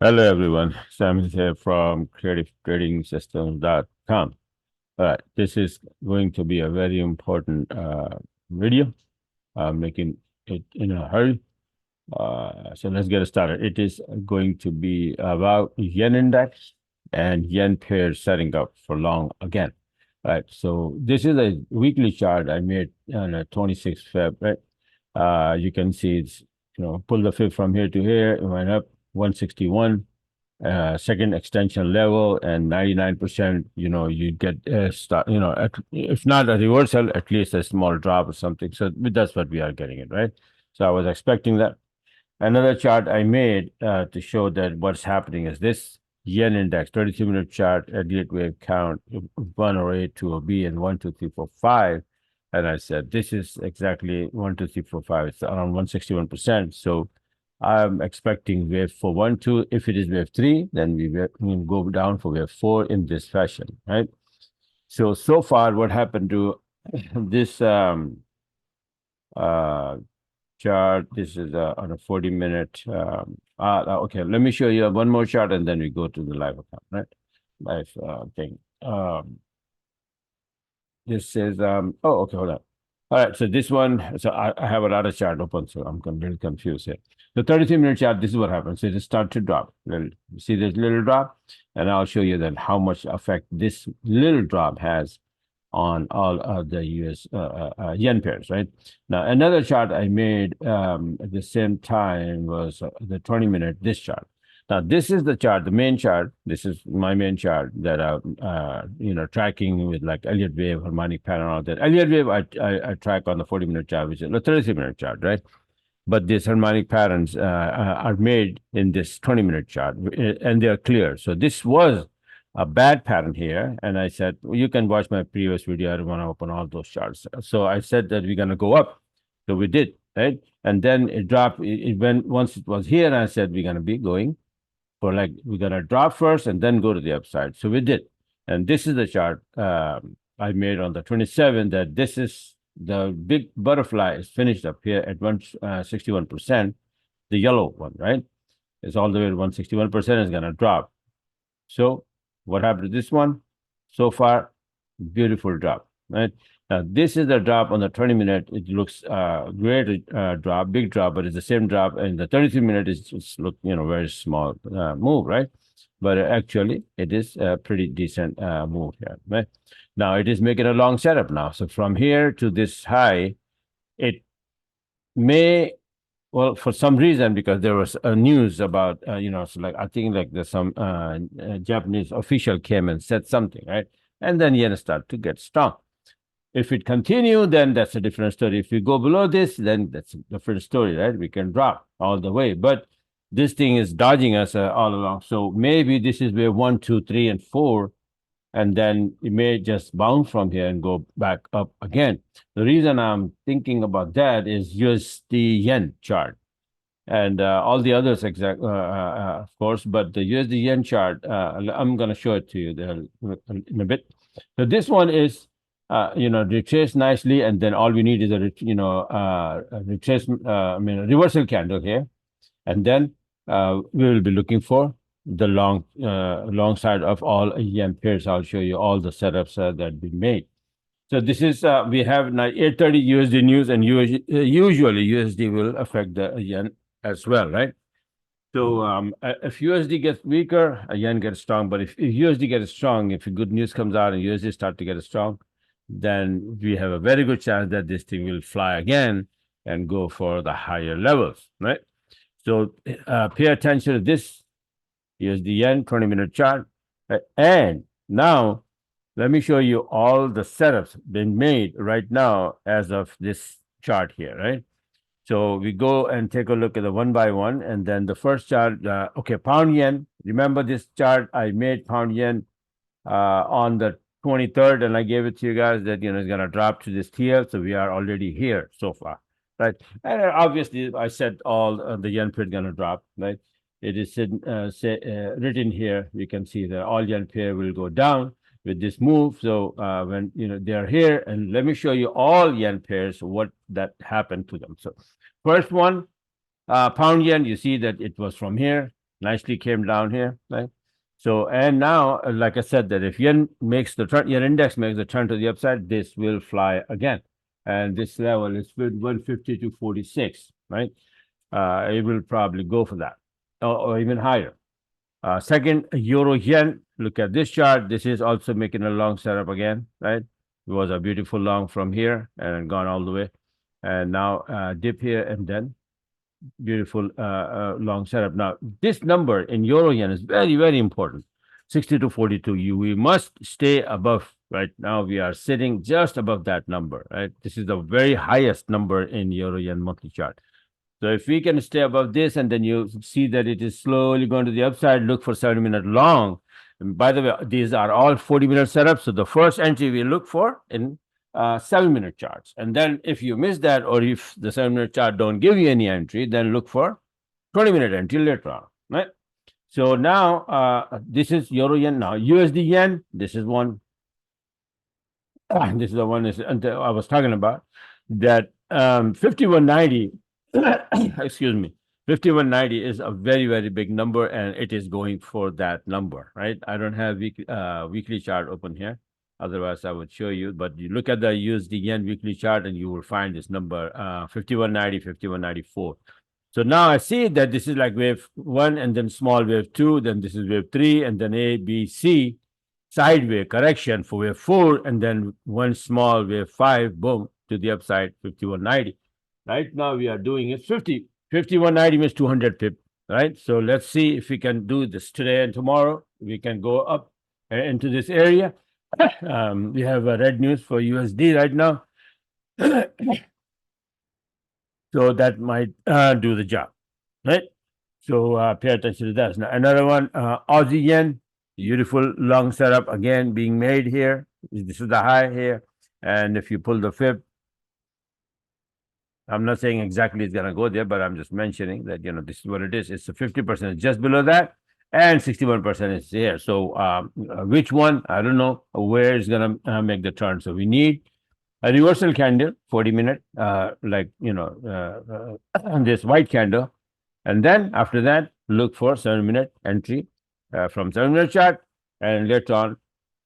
Hello, everyone. Sam here from creativetradingsystems.com. All right, this is going to be a very important video, making it in a hurry. So let's get started. It is going to be about yen index and yen pairs setting up for long again. All right, so this is a weekly chart I made on the 26th Feb, right? You can see it's, pull the fib from here to here, it went up 161. Second extension level and 99%, you get start, if not a reversal, at least a small drop or something. So that's what we are getting it, right? So I was expecting that. Another chart I made to show that what's happening is this yen index, 33-minute chart, elliott wave count, 108 to a B and 1, 2, 3, 4, 5. And I said, this is exactly 1, 2, 3, 4, 5. It's around 161%. So I'm expecting wave 4, 1, 2. If it is wave 3, then we will go down for wave 4 in this fashion, right? So far, what happened to this chart? This is on a 40-minute. Okay, let me show you one more chart, and then we go to the live account, right? Live thing. This is oh, okay, hold on. All right, so this one, so I have another chart open, so I'm a little confused here. The 33-minute chart, this is what happens. So it start to drop. See this little drop? And I'll show you then how much effect this little drop has on all of the US yen pairs, right? Now, another chart I made at the same time was the 20-minute, this chart. Now, this is the chart, the main chart. This is my main chart that I'm, tracking with like Elliott wave, harmonic pattern, all that. Elliott wave, I track on the 40-minute chart, which is the 33-minute chart, right? But these harmonic patterns are made in this 20-minute chart, and they're clear. So this was a bad pattern here, and I said, well, you can watch my previous video. I don't want to open all those charts. So I said that we're going to go up. So we did, right? And then it dropped. It went, once it was here, and I said, we're going to be going for like, we're going to drop first and then go to the upside. So we did. And this is the chart I made on the 27th, that this is the big butterfly is finished up here at 161%, the yellow one, right? It's all the way to 161% is going to drop. So what happened to this one? So far, beautiful drop, right? Now, this is the drop on the 20-minute. It looks great drop, big drop, but it's the same drop. And the 33-minute is just look, very small move, right? But actually, it is a pretty decent move here, right? Now, it is making a long setup now. So from here to this high, it may, well, for some reason, because there was news about, so like I think like there's some Japanese official came and said something, right? And then yen start to get strong. If it continue, then that's a different story. If we go below this, then that's a different story, right? We can drop all the way. But this thing is dodging us all along. So maybe this is where 1, 2, 3, and 4, and then it may just bounce from here and go back up again. The reason I'm thinking about that is USD yen chart. And all the others, of course, but the USD yen chart, I'm going to show it to you there in a bit. So this one is, retraced nicely, and then all we need is a retrace, reversal candle here, and then we will be looking for the long side of all yen pairs. I'll show you all the setups that we made. So this is we have now 8:30 USD news, and usually USD will affect the yen as well, right? So if USD gets weaker, yen gets strong. But if USD gets strong, if good news comes out and USD start to get strong, then we have a very good chance that this thing will fly again and go for the higher levels, right? So pay attention to this USD yen 20-minute chart. And now let me show you all the setups been made right now as of this chart here, right? So we go and take a look at the one by one, and then the first chart, okay, pound yen. Remember this chart, I made pound yen on the 23rd, and I gave it to you guys that, it's going to drop to this tier. So we are already here so far, right? And obviously, I said all the yen pair going to drop, right? It is written here. You can see that all yen pair will go down with this move. So when they're here, and let me show you all yen pairs, what that happened to them. So first one, pound yen, you see that it was from here. nicely came down here, right? So, and now, like I said, that if yen makes the turn, yen index makes the turn to the upside, this will fly again. And this level is 150 to 46, right? It will probably go for that, or even higher. Second, euro yen. Look at this chart. This is also making a long setup again, right? It was a beautiful long from here and gone all the way, and now dip here and then beautiful long setup. Now, this number in euro yen is very, very important. 60 to 42. We must stay above. Right now, we are sitting just above that number. Right, this is the very highest number in euro yen monthly chart. So if we can stay above this, and then you see that it is slowly going to the upside, look for 70-minute long. And by the way, these are all 40-minute setups. So the first entry we look for in 7-minute charts. And then if you miss that, or if the 7-minute chart don't give you any entry, then look for 20-minute entry later on, right? So now this is euro yen. Now USD yen, this is one. This is the one I was talking about, that 5190 excuse me, 5190 is a very, very big number, and it is going for that number, right? I don't have weekly chart open here. Otherwise, I would show you. But you look at the USD yen weekly chart, and you will find this number 5190, 5194. So now I see that this is like wave 1, and then small wave 2, then this is wave 3, and then A, B, C, sideway correction for wave 4, and then one small wave 5, boom, to the upside, 5190. Right now we are doing it 5190 means 200 pip, right? So let's see if we can do this today and tomorrow. We can go up into this area. We have red news for USD right now. So that might do the job, right? So pay attention to that. Now another one, Aussie yen, beautiful long setup again being made here. This is the high here, and if you pull the fib, I'm not saying exactly it's gonna go there, but I'm just mentioning that this is what it is. It's a 50% just below that, and 61% is here. So which one? I don't know where it's gonna make the turn. So we need a reversal candle, 40-minute, like this white candle, and then after that, look for 7-minute entry from 7-minute chart, and later on,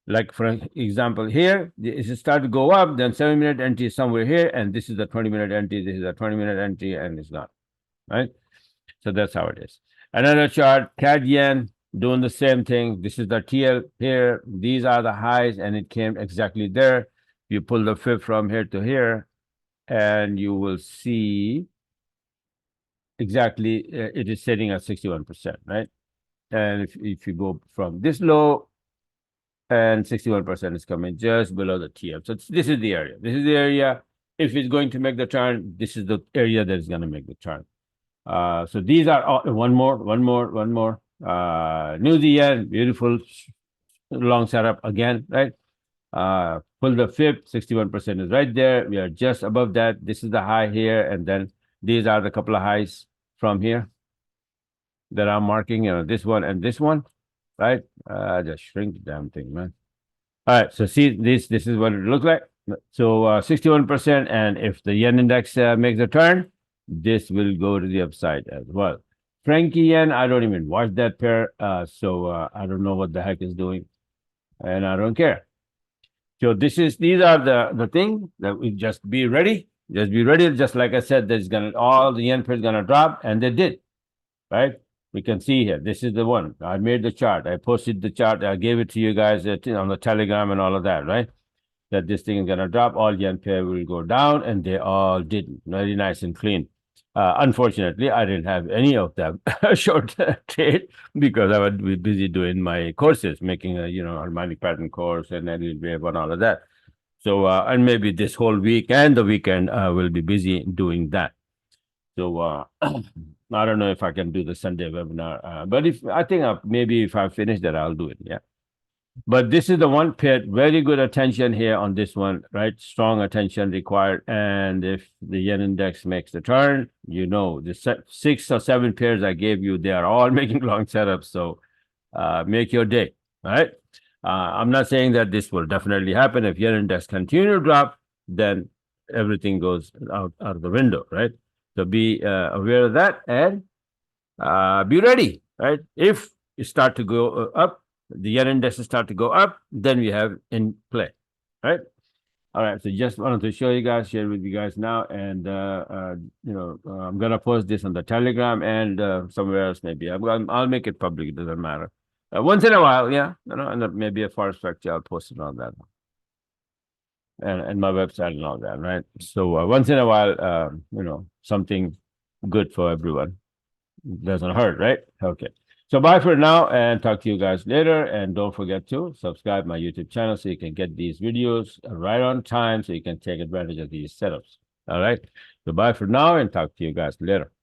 like for example here, it start to go up, then 7-minute entry is somewhere here, and this is the 20-minute entry, this is a 20-minute entry, and it's not, right? So that's how it is. Another chart, CAD yen, doing the same thing. This is the TL here. These are the highs, and it came exactly there. You pull the fib from here to here, and you will see exactly it is sitting at 61%, right? And if you go from this low, and 61% is coming just below the TF. So this is the area. This is the area. If it's going to make the turn, this is the area that is going to make the turn. So these are all, one more. New yen, beautiful long setup again, right? Pull the fib, 61% is right there. We are just above that. This is the high here, and then these are the couple of highs from here that I'm marking. This one and this one. Right? Just shrink the damn thing, man. All right, so see this is what it looks like. So 61%, and if the yen index makes a turn, this will go to the upside as well. Frankie yen, I don't even watch that pair, so I don't know what the heck is doing, and I don't care. So these are the thing that we just be ready. Just be ready. Just like I said, there's all the yen pairs gonna drop, and they did, right? We can see here, this is the one. I made the chart. I posted the chart. I gave it to you guys on the Telegram and all of that, right? That this thing is going to drop. All yen pair will go down, and they all did. Very nice and clean. Unfortunately, I didn't have any of them short trade because I would be busy doing my courses, making a harmonic pattern course and then wave and all of that. So and maybe this whole week and the weekend will be busy doing that. So I don't know if I can do the Sunday webinar, but I think maybe if I finish that, I'll do it. Yeah. But this is the one pair. Very good attention here on this one, right? Strong attention required. And if the yen index makes the turn, the 6 or 7 pairs I gave you, they are all making long setups. So make your day. All right. I'm not saying that this will definitely happen. If yen index continue to drop, then everything goes out of the window, right? So be aware of that, and be ready. right? If it start to go up, the yen index start to go up, then we have in play, right? All right, so just wanted to show you guys, share with you guys now, and I'm gonna post this on the Telegram and somewhere else maybe. I'll make it public. It doesn't matter. Once in a while, yeah, and maybe a Forex structure, I'll post it on that, and my website and all that, right? So once in a while, something good for everyone doesn't hurt, right? Okay. So bye for now and talk to you guys later. And don't forget to subscribe my YouTube channel so you can get these videos right on time so you can take advantage of these setups. All right. So bye for now and talk to you guys later.